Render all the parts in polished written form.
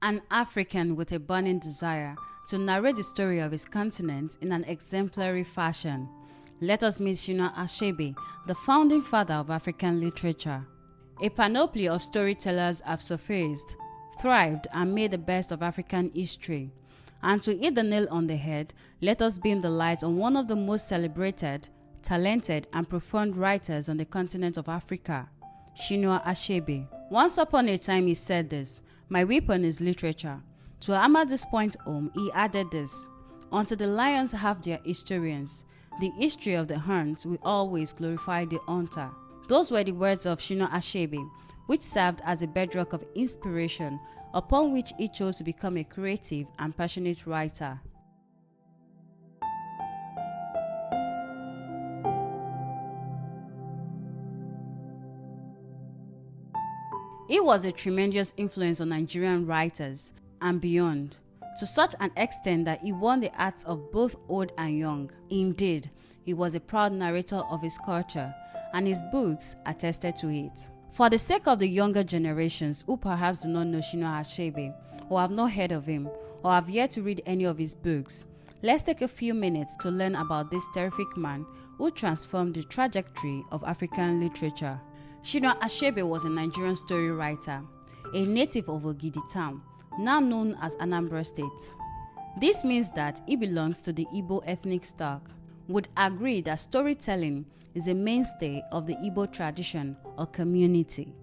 An African with a burning desire to narrate the story of his continent in an exemplary fashion. Let us meet Chinua Achebe, the founding father of African literature. A panoply of storytellers have surfaced, thrived, and made the best of African history. And to hit the nail on the head, let us beam the light on one of the most celebrated, talented, and profound writers on the continent of Africa, Chinua Achebe. Once upon a time he said this: "My weapon is literature." To hammer this point home, he added this: "Until the lions have their historians, the history of the hunts will always glorify the hunter." Those were the words of Chinua Achebe, which served as a bedrock of inspiration upon which he chose to become a creative and passionate writer. He was a tremendous influence on Nigerian writers and beyond, to such an extent that he won the hearts of both old and young. Indeed, he was a proud narrator of his culture, and his books attested to it. For the sake of the younger generations who perhaps do not know Chinua Achebe, or have not heard of him, or have yet to read any of his books, let's take a few minutes to learn about this terrific man who transformed the trajectory of African literature. Chinua Achebe was a Nigerian story writer, a native of Ogidi town, now known as Anambra State. This means that he belongs to the Igbo ethnic stock. Would agree that storytelling is a mainstay of the Igbo tradition or community.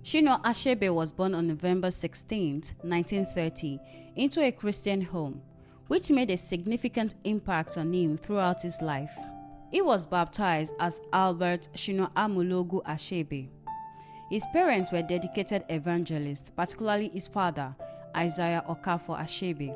Chinua Achebe was born on November 16, 1930, into a Christian home, which made a significant impact on him throughout his life. He was baptized as Albert Chinua Amulogu Achebe. His parents were dedicated evangelists, particularly his father, Isaiah Okafor Achebe,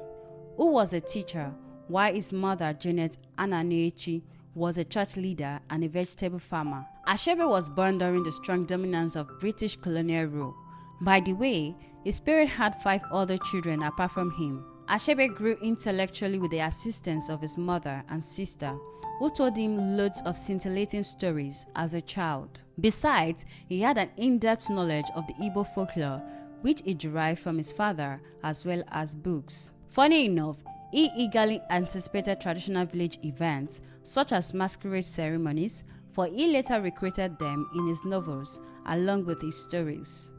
who was a teacher, while his mother, Janet Ananechi, was a church leader and a vegetable farmer. Achebe was born during the strong dominance of British colonial rule. By the way, his parents had 5 other children apart from him. Achebe grew intellectually with the assistance of his mother and sister, who told him loads of scintillating stories as a child. Besides, he had an in-depth knowledge of the Igbo folklore, which he derived from his father, as well as books. Funny enough, he eagerly anticipated traditional village events, such as masquerade ceremonies, for he later recreated them in his novels, along with his stories.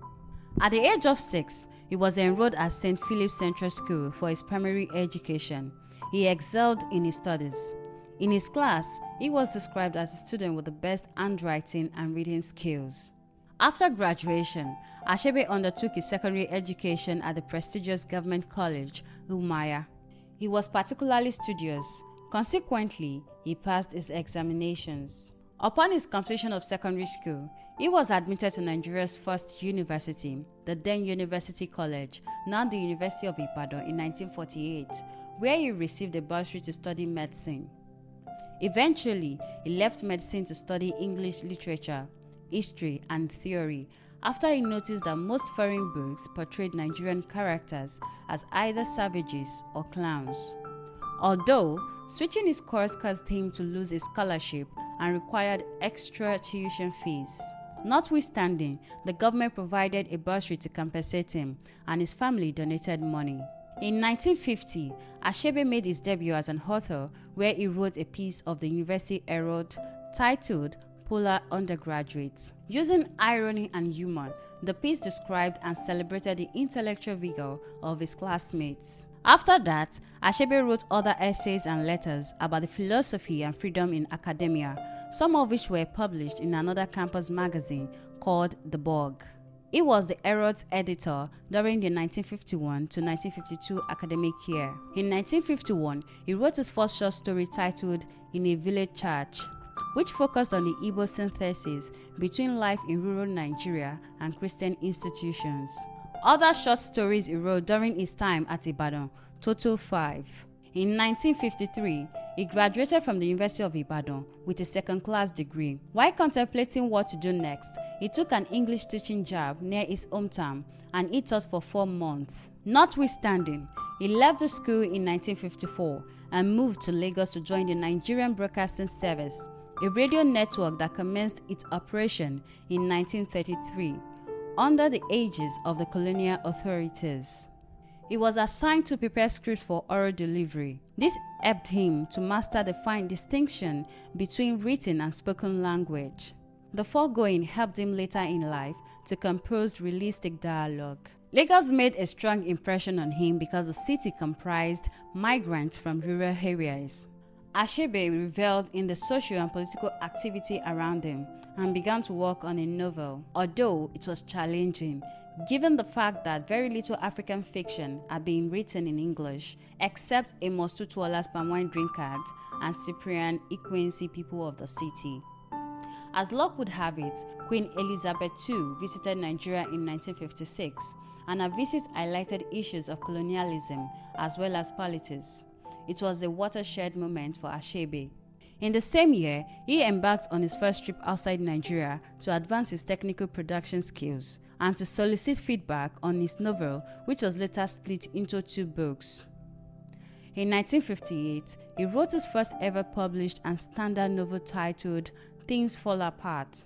At the age of 6, he was enrolled at St. Philip's Central School for his primary education. He excelled in his studies. In his class, he was described as a student with the best handwriting and reading skills. After graduation, Achebe undertook his secondary education at the prestigious government college, Umuahia. He was particularly studious. Consequently, he passed his examinations. Upon his completion of secondary school, he was admitted to Nigeria's first university, the then University College, now the University of Ibadan, in 1948, where he received a bursary to study medicine. Eventually, he left medicine to study English literature, history, and theory after he noticed that most foreign books portrayed Nigerian characters as either savages or clowns. Although, switching his course caused him to lose his scholarship and required extra tuition fees. Notwithstanding, the government provided a bursary to compensate him, and his family donated money. In 1950, Achebe made his debut as an author, where he wrote a piece of the University Herald titled Polar Undergraduates. Using irony and humor, the piece described and celebrated the intellectual vigor of his classmates. After that, Achebe wrote other essays and letters about the philosophy and freedom in academia, some of which were published in another campus magazine called The Bug. He was the Herald's editor during the 1951 to 1952 academic year. In 1951, he wrote his first short story titled In a Village Church, which focused on the Igbo synthesis between life in rural Nigeria and Christian institutions. Other short stories he wrote during his time at Ibadan total 5. In 1953, he graduated from the University of Ibadan with a second-class degree. While contemplating what to do next, he took an English teaching job near his hometown and he taught for 4 months. Notwithstanding, he left the school in 1954 and moved to Lagos to join the Nigerian Broadcasting Service, a radio network that commenced its operation in 1933 under the aegis of the colonial authorities. He was assigned to prepare scripts for oral delivery. This helped him to master the fine distinction between written and spoken language. The foregoing helped him later in life to compose realistic dialogue. Lagos made a strong impression on him because the city comprised migrants from rural areas. Achebe reveled in the social and political activity around him and began to work on a novel, although it was challenging, given the fact that very little African fiction had been written in English, except Amos Tutuola's palm wine drinkard and Cyprian Ikwensi people of the city. As luck would have it, Queen Elizabeth II visited Nigeria in 1956, and her visit highlighted issues of colonialism as well as politics. It was a watershed moment for Achebe. In the same year, he embarked on his first trip outside Nigeria to advance his technical production skills and to solicit feedback on his novel, which was later split into 2 books. In 1958, he wrote his first ever published and standard novel titled Things Fall Apart.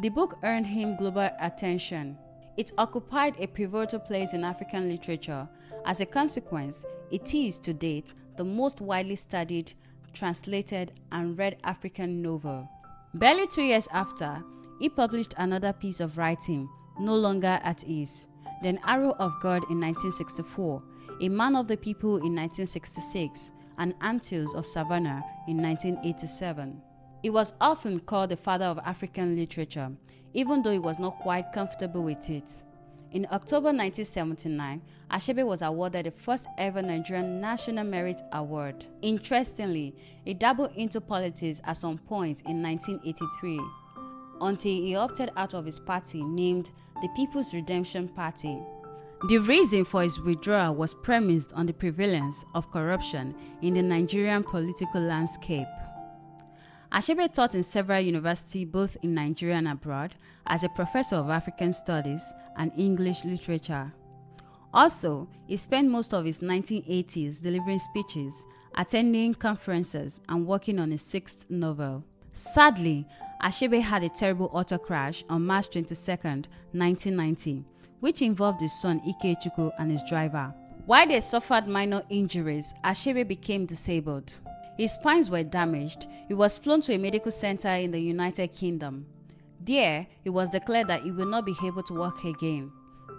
The book earned him global attention. It occupied a pivotal place in African literature. As a consequence, it is, to date, the most widely studied, translated, and read African novel. Barely 2 years after, he published another piece of writing, No Longer at Ease, then Arrow of God in 1964, A Man of the People in 1966, and Anthills of Savannah in 1987. He was often called the father of African literature, even though he was not quite comfortable with it. In October 1979, Achebe was awarded the first ever Nigerian National Merit Award. Interestingly, he dabbled into politics at some point in 1983, until he opted out of his party named the People's Redemption Party. The reason for his withdrawal was premised on the prevalence of corruption in the Nigerian political landscape. Achebe taught in several universities both in Nigeria and abroad as a professor of African Studies and English literature. Also, he spent most of his 1980s delivering speeches, attending conferences, and working on his 6th novel. Sadly, Achebe had a terrible auto crash on March 22, 1990, which involved his son Ikechukwu and his driver. While they suffered minor injuries, Achebe became disabled. His spines were damaged. He was flown to a medical center in the United Kingdom. There, it was declared that he would not be able to walk again.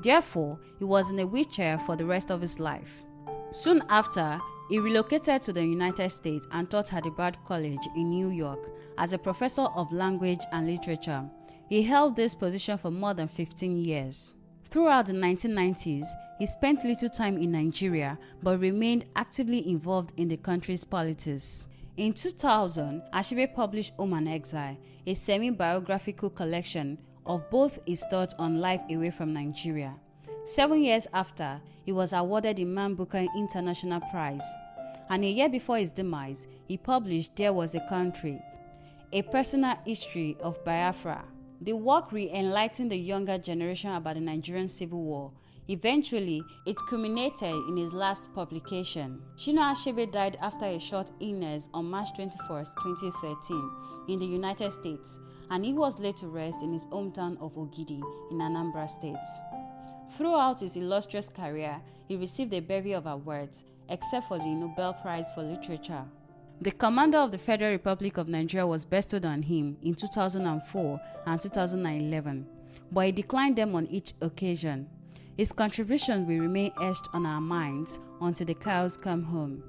Therefore, he was in a wheelchair for the rest of his life. Soon after, he relocated to the United States and taught at the Bard College in New York as a professor of language and literature. He held this position for more than 15 years. Throughout the 1990s, he spent little time in Nigeria but remained actively involved in the country's politics. In 2000, Achebe published Home and Exile, a semi-biographical collection of both his thoughts on life away from Nigeria. 7 years after, he was awarded the Man Booker International Prize. And a year before his demise, he published There Was a Country, a personal history of Biafra. The work re-enlightened the younger generation about the Nigerian Civil War. Eventually, it culminated in his last publication. Chinua Achebe died after a short illness on March 21, 2013, in the United States, and he was laid to rest in his hometown of Ogidi in Anambra State. Throughout his illustrious career, he received a bevy of awards, except for the Nobel Prize for Literature. The Commander of the Federal Republic of Nigeria was bestowed on him in 2004 and 2011, but he declined them on each occasion. His contribution will remain etched on our minds until the cows come home.